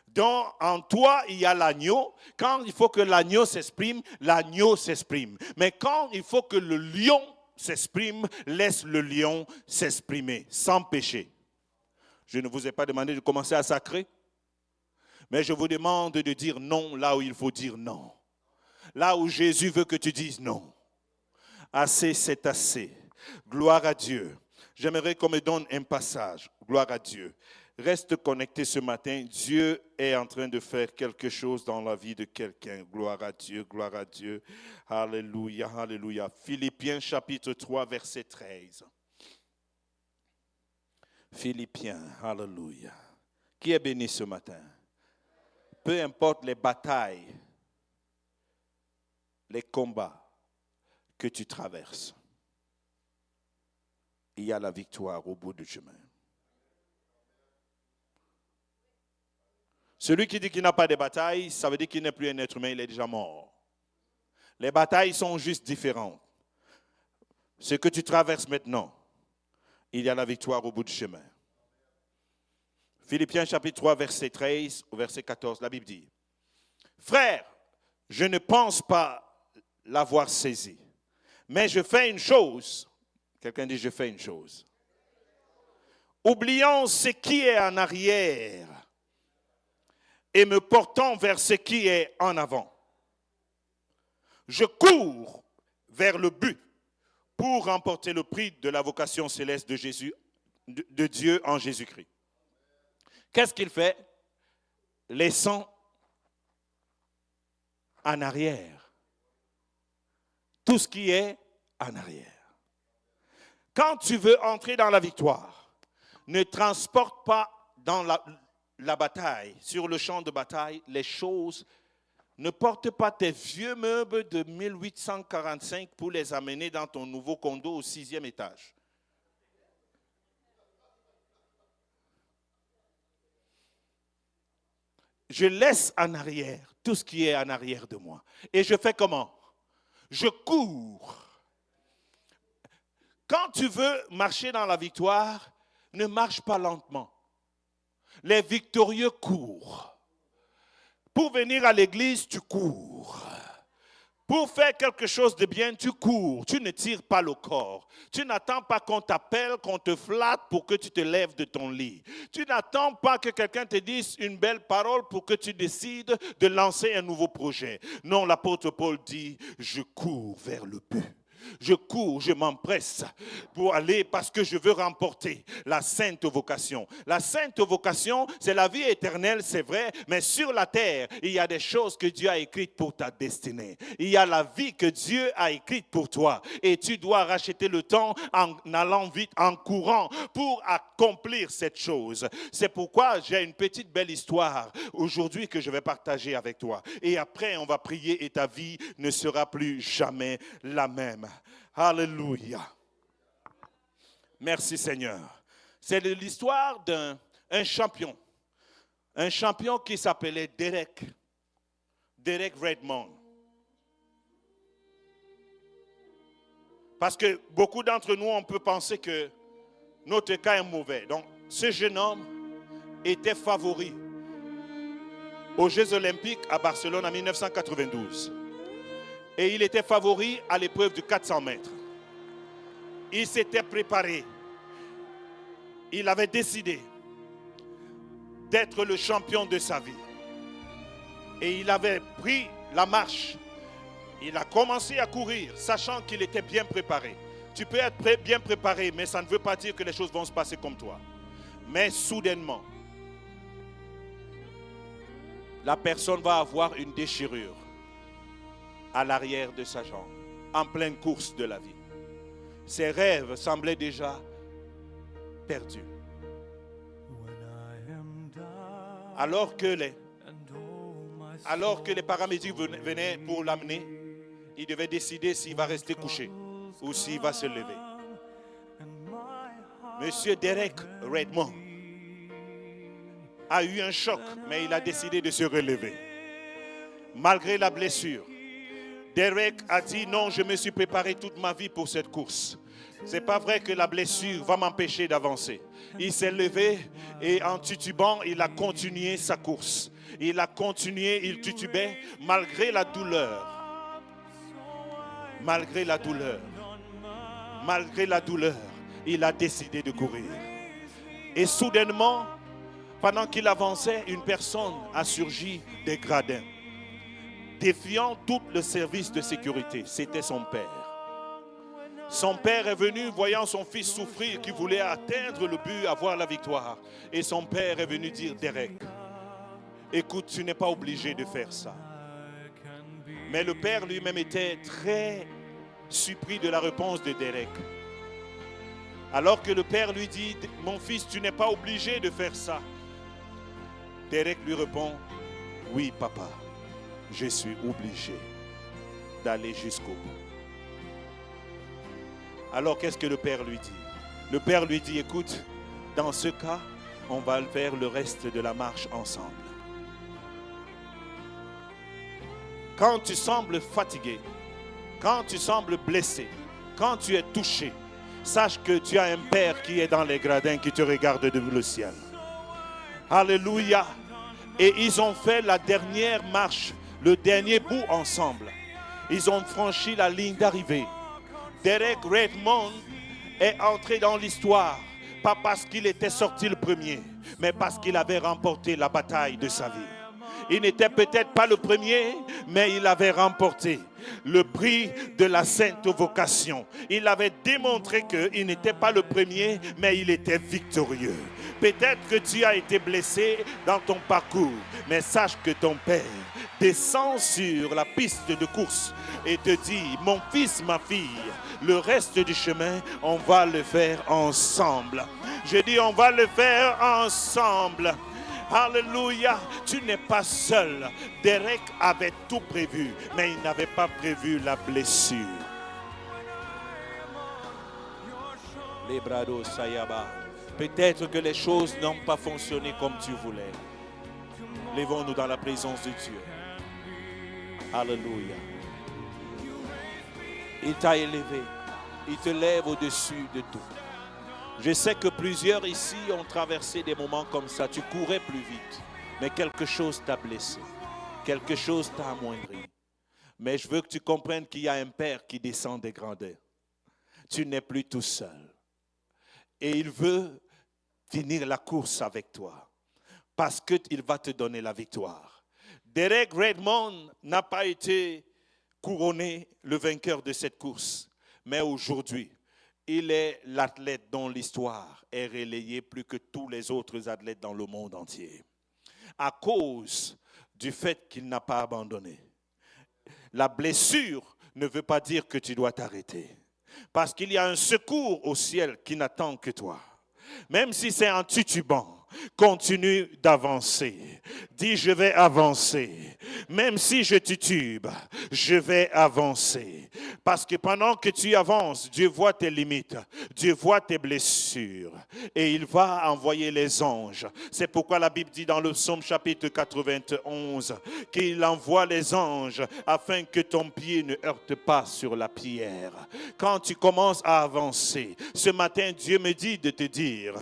Donc, en toi, il y a l'agneau. Quand il faut que l'agneau s'exprime, l'agneau s'exprime. Mais quand il faut que le lion s'exprime, laisse le lion s'exprimer, sans péché. Je ne vous ai pas demandé de commencer à sacrer, mais je vous demande de dire non là où il faut dire non. Là où Jésus veut que tu dises non. Assez, c'est assez. Gloire à Dieu. J'aimerais qu'on me donne un passage. Gloire à Dieu. Reste connecté ce matin. Dieu est en train de faire quelque chose dans la vie de quelqu'un. Gloire à Dieu, gloire à Dieu. Alléluia, alléluia. Philippiens chapitre 3, verset 13. Philippiens, alléluia. Qui est béni ce matin? Peu importe les batailles, les combats que tu traverses, il y a la victoire au bout du chemin. Celui qui dit qu'il n'a pas de bataille, ça veut dire qu'il n'est plus un être humain, il est déjà mort. Les batailles sont juste différentes. Ce que tu traverses maintenant, il y a la victoire au bout du chemin. Philippiens chapitre 3, verset 13 au verset 14, la Bible dit, « Frères, je ne pense pas l'avoir saisi, mais je fais une chose. » Quelqu'un dit, « Je fais une chose. » Oublions ce qui est en arrière et me portant vers ce qui est en avant. Je cours vers le but pour remporter le prix de la vocation céleste de Jésus, de Dieu en Jésus-Christ. Qu'est-ce qu'il fait? Laissons en arrière tout ce qui est en arrière. Quand tu veux entrer dans la victoire, ne transporte pas dans la bataille, sur le champ de bataille, les choses. Ne porte pas tes vieux meubles de 1845 pour les amener dans ton nouveau condo au 6e étage. Je laisse en arrière tout ce qui est en arrière de moi. Et je fais comment? Je cours. Quand tu veux marcher dans la victoire, ne marche pas lentement. Les victorieux courent. Pour venir à l'église, tu cours. Pour faire quelque chose de bien, tu cours. Tu ne tires pas le corps. Tu n'attends pas qu'on t'appelle, qu'on te flatte pour que tu te lèves de ton lit. Tu n'attends pas que quelqu'un te dise une belle parole pour que tu décides de lancer un nouveau projet. Non, l'apôtre Paul dit, je cours vers le but. Je cours, je m'empresse pour aller parce que je veux remporter la sainte vocation. La sainte vocation, c'est la vie éternelle, c'est vrai, mais sur la terre, il y a des choses que Dieu a écrites pour ta destinée. Il y a la vie que Dieu a écrite pour toi et tu dois racheter le temps en allant vite, en courant pour accomplir cette chose. C'est pourquoi j'ai une petite belle histoire aujourd'hui que je vais partager avec toi. Et après, on va prier et ta vie ne sera plus jamais la même. Alléluia. Merci Seigneur. C'est l'histoire d'un champion. Un champion qui s'appelait Derek Redmond. Parce que beaucoup d'entre nous, on peut penser que notre cas est mauvais. Donc, ce jeune homme était favori aux Jeux Olympiques à Barcelone en 1992. Et il était favori à l'épreuve de 400 mètres. Il s'était préparé. Il avait décidé d'être le champion de sa vie. Et il avait pris la marche. Il a commencé à courir, sachant qu'il était bien préparé. Tu peux être bien préparé, mais ça ne veut pas dire que les choses vont se passer comme toi. Mais soudainement, la personne va avoir une déchirure à l'arrière de sa jambe, en pleine course de la vie. Ses rêves semblaient déjà perdus. Alors que les paramédics venaient pour l'amener, il devait décider s'il va rester couché ou s'il va se lever. Monsieur Derek Redmond a eu un choc, mais il a décidé de se relever. Malgré la blessure, Derek a dit non, je me suis préparé toute ma vie pour cette course. C'est pas vrai que la blessure va m'empêcher d'avancer. Il s'est levé et en titubant, il a continué sa course. Il a continué, il titubait malgré la douleur. Malgré la douleur. Malgré la douleur, il a décidé de courir. Et soudainement, pendant qu'il avançait, une personne a surgi des gradins, défiant tout le service de sécurité. C'était son père. Son père est venu, voyant son fils souffrir, qui voulait atteindre le but, avoir la victoire. Et son père est venu dire, Derek, écoute, tu n'es pas obligé de faire ça. Mais le père lui-même était très surpris de la réponse de Derek. Alors que le père lui dit, mon fils, tu n'es pas obligé de faire ça. Derek lui répond, oui papa, je suis obligé d'aller jusqu'au bout. Alors qu'est-ce que le père lui dit? Le père lui dit, écoute, dans ce cas, on va faire le reste de la marche ensemble. Quand tu sembles fatigué, quand tu sembles blessé, quand tu es touché, sache que tu as un père qui est dans les gradins, qui te regarde depuis le ciel. Alléluia. Et ils ont fait la dernière marche, le dernier bout ensemble. Ils ont franchi la ligne d'arrivée. Derek Redmond est entré dans l'histoire, pas parce qu'il était sorti le premier, mais parce qu'il avait remporté la bataille de sa vie. Il n'était peut-être pas le premier, mais il avait remporté le prix de la sainte vocation. Il avait démontré qu'il n'était pas le premier, mais il était victorieux. Peut-être que tu as été blessé dans ton parcours, mais sache que ton père descend sur la piste de course et te dit, mon fils, ma fille, le reste du chemin, on va le faire ensemble. Je dis, on va le faire ensemble. Alléluia, tu n'es pas seul. Derek avait tout prévu, mais il n'avait pas prévu la blessure. Les brados sayaba. Peut-être que les choses n'ont pas fonctionné comme tu voulais. Lèvons-nous dans la présence de Dieu. Alléluia. Il t'a élevé. Il te lève au-dessus de tout. Je sais que plusieurs ici ont traversé des moments comme ça. Tu courais plus vite, mais quelque chose t'a blessé. Quelque chose t'a amoindri. Mais je veux que tu comprennes qu'il y a un Père qui descend des grandeurs. Tu n'es plus tout seul. Et il veut finir la course avec toi parce qu'il va te donner la victoire. Derek Redmond n'a pas été couronné le vainqueur de cette course, mais aujourd'hui, il est l'athlète dont l'histoire est relayée plus que tous les autres athlètes dans le monde entier. À cause du fait qu'il n'a pas abandonné. La blessure ne veut pas dire que tu dois t'arrêter. Parce qu'il y a un secours au ciel qui n'attend que toi. Même si c'est en titubant, continue d'avancer. Dis, je vais avancer. Même si je titube, je vais avancer. Parce que pendant que tu avances, Dieu voit tes limites. Dieu voit tes blessures. Et il va envoyer les anges. C'est pourquoi la Bible dit dans le psaume chapitre 91 qu'il envoie les anges afin que ton pied ne heurte pas sur la pierre. Quand tu commences à avancer, ce matin, Dieu me dit de te dire,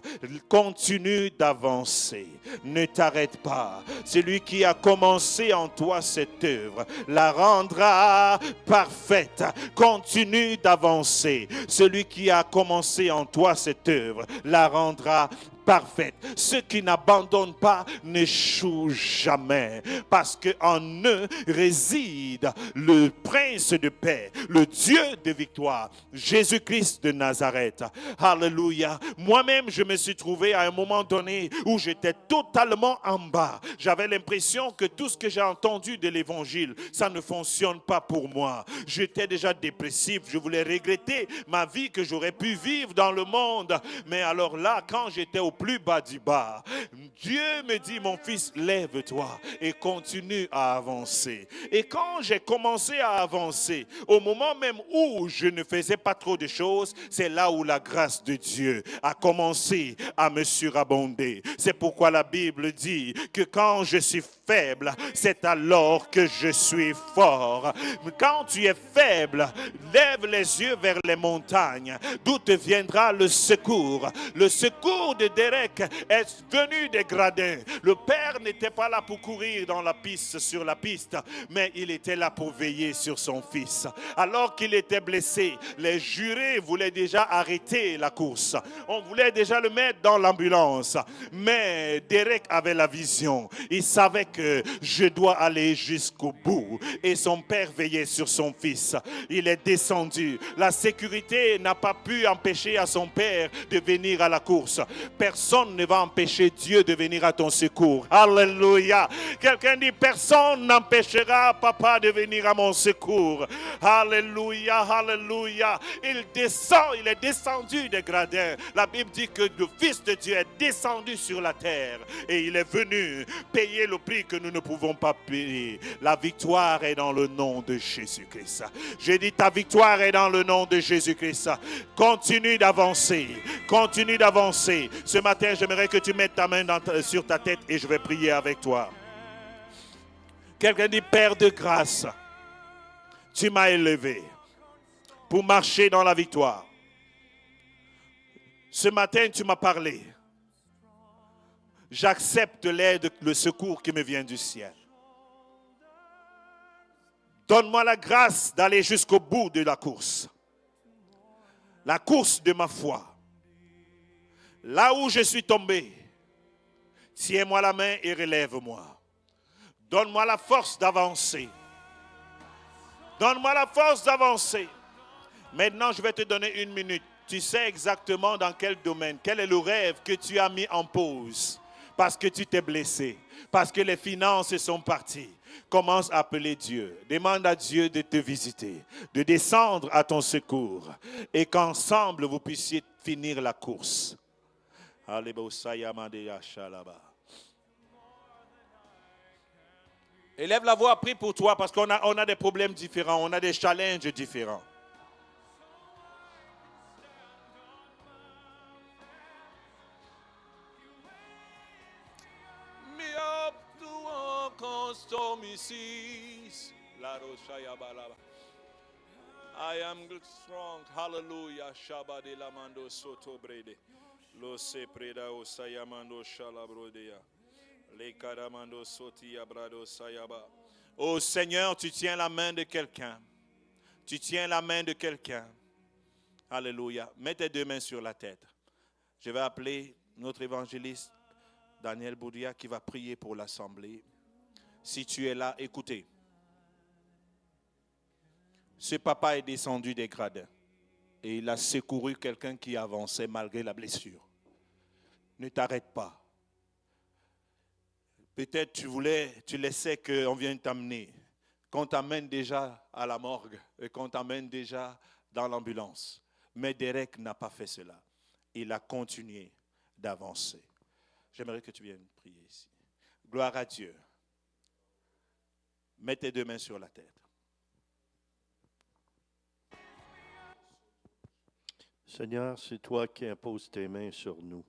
continue d'avancer. Ne t'arrête pas. Celui qui a commencé en toi cette œuvre la rendra parfaite. Continue d'avancer. Celui qui a commencé en toi cette œuvre la rendra parfaite. Ceux qui n'abandonnent pas n'échouent jamais, parce qu'en eux réside le prince de paix, le Dieu de victoire, Jésus-Christ de Nazareth. Alléluia. Moi-même, je me suis trouvé à un moment donné où j'étais totalement en bas. J'avais l'impression que tout ce que j'ai entendu de l'évangile, ça ne fonctionne pas pour moi. J'étais déjà dépressif, je voulais regretter ma vie que j'aurais pu vivre dans le monde. Mais alors là, quand j'étais au plus bas du bas, Dieu me dit, mon fils, lève-toi et continue à avancer. Et quand j'ai commencé à avancer, au moment même où je ne faisais pas trop de choses, c'est là où la grâce de Dieu a commencé à me surabonder. C'est pourquoi la Bible dit que quand je suis faible, c'est alors que je suis fort. Quand tu es faible, lève les yeux vers les montagnes, d'où te viendra le secours. Le secours de Derek est venu des gradins. Le père n'était pas là pour courir dans la piste, sur la piste, mais il était là pour veiller sur son fils. Alors qu'il était blessé, les jurés voulaient déjà arrêter la course. On voulait déjà le mettre dans l'ambulance. Mais Derek avait la vision. Il savait que je dois aller jusqu'au bout. Et son père veillait sur son fils. Il est descendu. La sécurité n'a pas pu empêcher à son père de venir à la course. Personne ne va empêcher Dieu de venir à ton secours. Alléluia. Quelqu'un dit, personne n'empêchera papa de venir à mon secours. Alléluia, alléluia. Il est descendu des gradins. La Bible dit que le Fils de Dieu est descendu sur la terre et il est venu payer le prix que nous ne pouvons pas payer. La victoire est dans le nom de Jésus-Christ. J'ai dit, ta victoire est dans le nom de Jésus-Christ. Continue d'avancer. Continue d'avancer. Ce matin, j'aimerais que tu mettes ta main sur ta tête et je vais prier avec toi. Quelqu'un dit, Père de grâce, tu m'as élevé pour marcher dans la victoire. Ce matin, tu m'as parlé. J'accepte l'aide, le secours qui me vient du ciel. Donne-moi la grâce d'aller jusqu'au bout de la course. La course de ma foi. Là où je suis tombé, tiens-moi la main et relève-moi. Donne-moi la force d'avancer. Donne-moi la force d'avancer. Maintenant, je vais te donner 1 minute. Tu sais exactement dans quel domaine, quel est le rêve que tu as mis en pause. Parce que tu t'es blessé, parce que les finances sont parties. Commence à appeler Dieu. Demande à Dieu de te visiter, de descendre à ton secours et qu'ensemble vous puissiez finir la course. Élève la voix, prie pour toi parce qu'on a des problèmes différents, on a des challenges différents. I am strong. Hallelujah. Shabade lamando soto brede. Lo se preda o sayamando shalabrodea. Le karamando soti abrado sayaba. Oh Seigneur, tu tiens la main de quelqu'un. Tu tiens la main de quelqu'un. Alléluia. Mets tes 2 mains sur la tête. Je vais appeler notre évangéliste Daniel Boudia qui va prier pour l'assemblée. Si tu es là, écoutez. Ce papa est descendu des gradins et il a secouru quelqu'un qui avançait malgré la blessure. Ne t'arrête pas. Peut-être tu laissais qu'on vienne t'amener, qu'on t'amène déjà à la morgue et qu'on t'amène déjà dans l'ambulance. Mais Derek n'a pas fait cela. Il a continué d'avancer. J'aimerais que tu viennes prier ici. Gloire à Dieu. Mets tes 2 mains sur la tête. Seigneur, c'est toi qui imposes tes mains sur nous.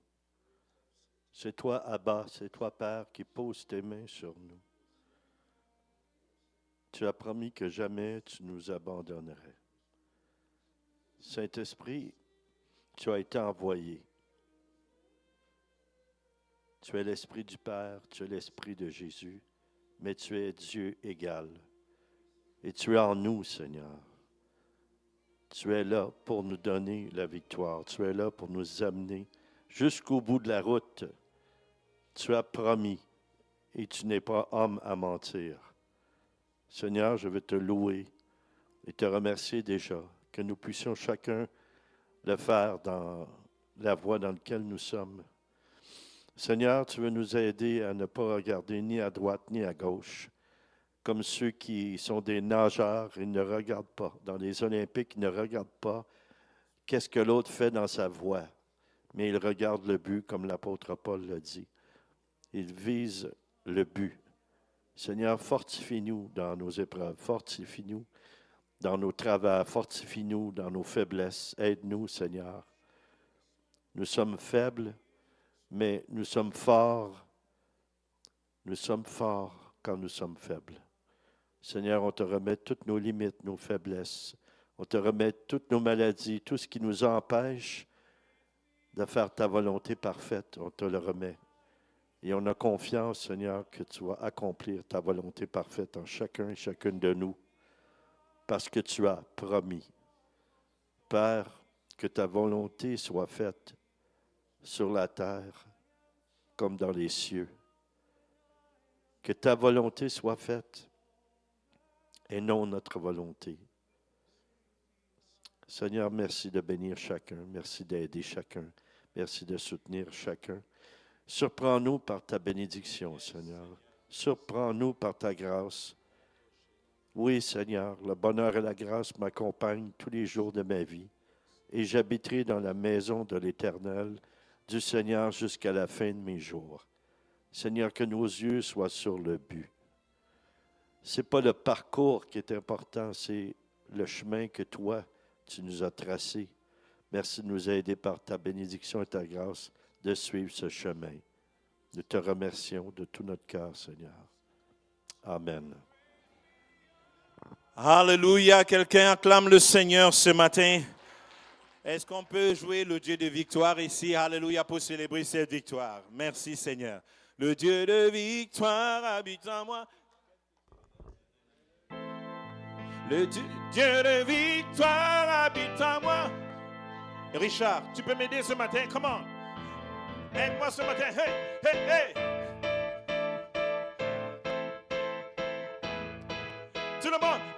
C'est toi, Abba, c'est toi, Père, qui poses tes mains sur nous. Tu as promis que jamais tu nous abandonnerais. Saint-Esprit, tu as été envoyé. Tu es l'Esprit du Père, tu es l'Esprit de Jésus, mais tu es Dieu égal. Et tu es en nous, Seigneur. Tu es là pour nous donner la victoire. Tu es là pour nous amener jusqu'au bout de la route. Tu as promis et tu n'es pas homme à mentir. Seigneur, je veux te louer et te remercier déjà que nous puissions chacun le faire dans la voie dans laquelle nous sommes. Seigneur, tu veux nous aider à ne pas regarder ni à droite ni à gauche, comme ceux qui sont des nageurs, ils ne regardent pas. Dans les Olympiques, ils ne regardent pas qu'est-ce que l'autre fait dans sa voie, mais ils regardent le but, comme l'apôtre Paul l'a dit. Ils visent le but. Seigneur, fortifie-nous dans nos épreuves, fortifie-nous dans nos travers, fortifie-nous dans nos faiblesses. Aide-nous, Seigneur. Nous sommes faibles, mais nous sommes forts. Nous sommes forts quand nous sommes faibles. Seigneur, on te remet toutes nos limites, nos faiblesses. On te remet toutes nos maladies, tout ce qui nous empêche de faire ta volonté parfaite. On te le remet. Et on a confiance, Seigneur, que tu vas accomplir ta volonté parfaite en chacun et chacune de nous, parce que tu as promis. Père, que ta volonté soit faite sur la terre comme dans les cieux. Que ta volonté soit faite et non notre volonté. Seigneur, merci de bénir chacun, merci d'aider chacun, merci de soutenir chacun. Surprends-nous par ta bénédiction, Seigneur. Surprends-nous par ta grâce. Oui, Seigneur, le bonheur et la grâce m'accompagnent tous les jours de ma vie et j'habiterai dans la maison de l'Éternel, du Seigneur jusqu'à la fin de mes jours. Seigneur, que nos yeux soient sur le but. Ce n'est pas le parcours qui est important, c'est le chemin que toi, tu nous as tracé. Merci de nous aider par ta bénédiction et ta grâce de suivre ce chemin. Nous te remercions de tout notre cœur, Seigneur. Amen. Alléluia. Quelqu'un acclame le Seigneur ce matin. Est-ce qu'on peut jouer le Dieu de victoire ici? Alléluia, pour célébrer cette victoire. Merci, Seigneur. Le Dieu de victoire habite en moi. Le Dieu de victoire habite en moi. Richard, tu peux m'aider ce matin? Comment? Aide-moi ce matin. Hey, hey, hey. Tout le monde.